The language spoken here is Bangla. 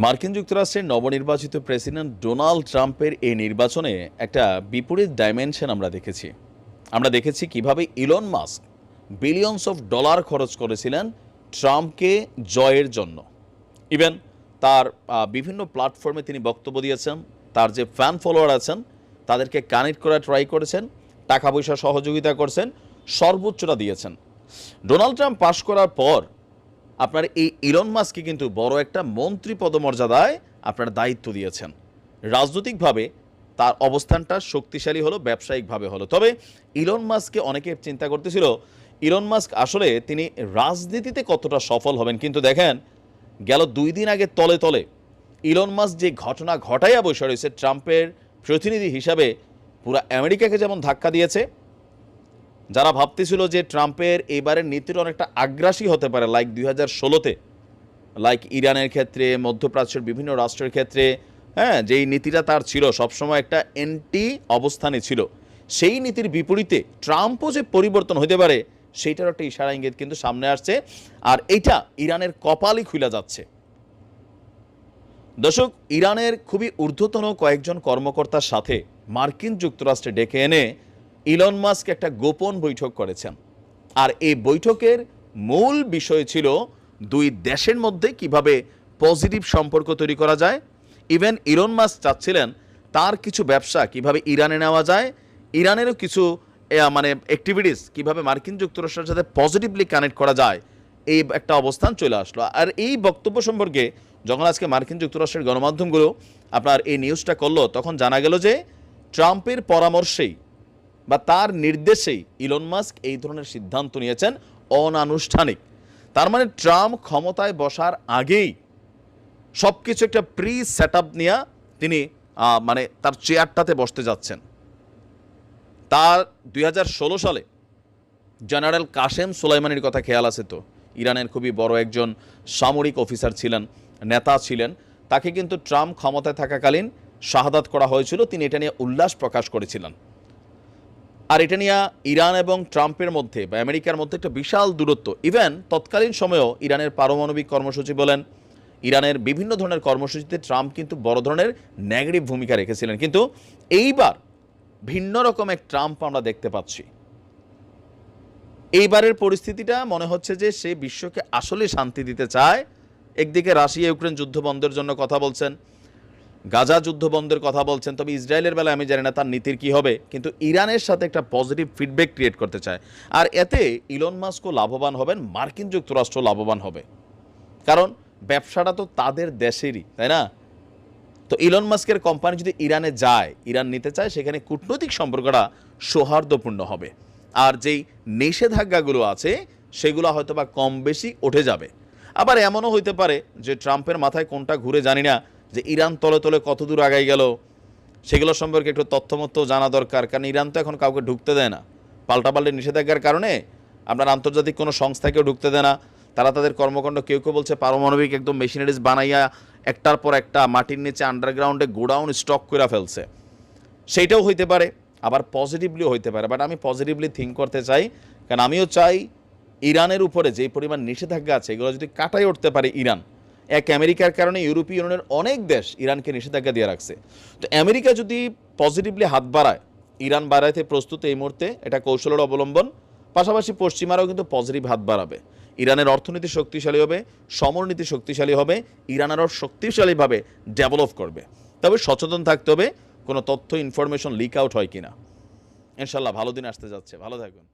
মার্কিন যুক্তরাষ্ট্রের নবনির্বাচিত প্রেসিডেন্ট ডোনাল্ড ট্রাম্পের এই নির্বাচনে একটা বিপরীত ডাইমেনশন আমরা দেখেছি কিভাবে Elon Musk billions of dollar খরচ করেছিলেন ট্রাম্পকে জয়ের জন্য। ইভেন তার বিভিন্ন প্ল্যাটফর্মে তিনি বক্তব্য দিয়েছেন, তার যে ফ্যান ফলোয়ার আছেন তাদেরকে কানেক্ট করা ট্রাই করেছেন, টাকা পয়সা সহযোগিতা করছেন, সর্বোচ্চটা দিয়েছেন। ডোনাল্ড ট্রাম্প পাশ করার পর আপনার এই ইলন মাস্ককে কিন্তু বড় একটা মন্ত্রী পদমর্যাদায় আপনার দায়িত্ব দিয়েছেন। রাজনৈতিকভাবে তার অবস্থানটা শক্তিশালী হলো, ব্যবসায়িকভাবে হলো। তবে ইলন মাস্ককে অনেকে চিন্তা করতেছিল ইলন মাস্ক আসলে তিনি রাজনীতিতে কতটা সফল হবেন, কিন্তু দেখেন গেল 2 দিন আগে তলে তলে ইলন মাস্ক যে ঘটনা ঘটাইয়া বসে রয়েছে, ট্রাম্পের প্রতিনিধি হিসাবে পুরো আমেরিকাকে যেমন ধাক্কা দিয়েছে। যারা ভাবতেছিল যে ট্রাম্পের এবারের নীতিটা অনেকটা আগ্রাসী হতে পারে, লাইক 2016-তে, লাইক ইরানের ক্ষেত্রে, মধ্যপ্রাচ্যের বিভিন্ন রাষ্ট্রের ক্ষেত্রে, যেই নীতিটা তার ছিল সবসময় একটা অ্যান্টি অবস্থানে ছিল, সেই নীতির বিপরীতে ট্রাম্পও যে পরিবর্তন হতে পারে সেইটার একটা ইশারা ইঙ্গিত কিন্তু সামনে আসছে। আর এইটা ইরানের কপালই খুলে যাচ্ছে। দর্শক, ইরানের খুবই ঊর্ধ্বতন কয়েকজন কর্মকর্তার সাথে মার্কিন যুক্তরাষ্ট্রে ডেকে এনে ইলন মাস্ক একটা গোপন বৈঠক করেছেন। আর এই বৈঠকের মূল বিষয় ছিল দুই দেশের মধ্যে কিভাবে পজিটিভ সম্পর্ক তৈরি করা যায়। ইভেন ইলন মাস্ক চাচ্ছিলেন তার কিছু ব্যবসা কিভাবে ইরানে নেওয়া যায়, ইরানেরও কিছু অ্যাক্টিভিটিস কিভাবে মার্কিন যুক্তরাষ্ট্রের সাথে পজিটিভলি কানেক্ট করা যায়, এই একটা অবস্থান চলে আসলো। আর এই বক্তব্য সম্পর্কে যখন আজকে মার্কিন যুক্তরাষ্ট্রের গণমাধ্যমগুলো আপনার এই নিউজটা করলো, তখন জানা গেল যে ট্রাম্পের পরামর্শেই বা তার নির্দেশেই ইলন মাস্ক এই ধরনের সিদ্ধান্ত নিয়েছেন, অনানুষ্ঠানিক। তার মানে ট্রাম্প ক্ষমতায় বসার আগেই সব কিছু একটা প্রি সেট আপ নিয়ে তিনি তার চেয়ারটাতে বসতে যাচ্ছেন। তার 2016 সালে জেনারেল কাসেম সোলাইমানির কথা খেয়াল আছে তো? ইরানের খুবই বড় একজন সামরিক অফিসার ছিলেন, নেতা ছিলেন। তাকে কিন্তু ট্রাম্প ক্ষমতায় থাকাকালীন শাহাদাত করা হয়েছিল। তিনি এটা নিয়ে উল্লাস প্রকাশ করেছিলেন। আর এটা নিয়ে ইরান এবং ট্রাম্পের মধ্যে বা আমেরিকার মধ্যে একটা বিশাল দূরত্ব। ইভেন তৎকালীন সময়েও ইরানের পারমাণবিক কর্মসূচি বলেন, ইরানের বিভিন্ন ধরনের কর্মসূচিতে ট্রাম্প কিন্তু বড় ধরনের নেগেটিভ ভূমিকা রেখেছিলেন। কিন্তু এইবার ভিন্ন রকম এক ট্রাম্প আমরা দেখতে পাচ্ছি। এইবারের পরিস্থিতিটা মনে হচ্ছে যে সে বিশ্বকে আসলে শান্তি দিতে চায়। একদিকে রাশিয়া ইউক্রেন যুদ্ধ বন্ধের জন্য কথা বলছেন, গাজা যুদ্ধ বন্ধের কথা বলছেন, তবে ইসরায়েলের বেলায় আমি জানি না তার নীতির কী হবে, কিন্তু ইরানের সাথে একটা পজিটিভ ফিডব্যাক ক্রিয়েট করতে চায়। আর এতে ইলন মাস্কও লাভবান হবেন, মার্কিন যুক্তরাষ্ট্র লাভবান হবে, কারণ ব্যবসাটা তো তাদের দেশেরই, তাই না? তো ইলন মাস্কের কোম্পানি যদি ইরানে যায়, ইরান নিতে চায়, সেখানে কূটনৈতিক সম্পর্কটা সৌহার্দ্যপূর্ণ হবে। আর যেই নিষেধাজ্ঞাগুলো আছে সেগুলো হয়তো বা কম বেশি উঠে যাবে। আবার এমনও হইতে পারে যে ট্রাম্পের মাথায় কোনটা ঘুরে জানি না, যে ইরান তলে তলে কত দূর আগাই গেল সেগুলো সম্পর্কে একটু তথ্যমত্য জানা দরকার। কারণ ইরান তো এখন কাউকে ঢুকতে দেয় না, পাল্টাপাল্টি নিষেধাজ্ঞার কারণে আপনার আন্তর্জাতিক কোনো সংস্থাকেও ঢুকতে দেয় না। তারা তাদের কর্মকাণ্ড, কেউ কেউ বলছে পারমাণবিক একদম মেশিনারিজ বানাইয়া একটার পর একটা মাটির নিচে আন্ডারগ্রাউন্ডে গোডাউন স্টক করে ফেলছে। সেইটাও হইতে পারে, আবার পজিটিভলিও হইতে পারে। বাট আমি পজিটিভলি থিঙ্ক করতে চাই, কারণ আমিও চাই ইরানের উপরে যে পরিমাণ নিষেধাজ্ঞা আছে এগুলো যদি কাটাই উঠতে পারে ইরান। এক আমেরিকার কারণে ইউরোপীয় ইউনিয়নের অনেক দেশ ইরানকে নিষেধাজ্ঞা দিয়ে রাখছে। তো আমেরিকা যদি পজিটিভলি হাত বাড়ায়, ইরান বাড়াইতে প্রস্তুত এই মুহূর্তে, এটা কৌশলের অবলম্বন। পাশাপাশি পশ্চিমারাও কিন্তু পজিটিভ হাত বাড়াবে। ইরানের অর্থনীতি শক্তিশালী হবে, সমরনীতি শক্তিশালী হবে, ইরান আরও শক্তিশালীভাবে ডেভেলপ করবে। তবে সচেতন থাকতে হবে কোনো তথ্য ইনফরমেশন লিক আউট হয় কিনা। ইনশাল্লাহ ভালো দিন আসতে যাচ্ছে, ভালো থাকুন।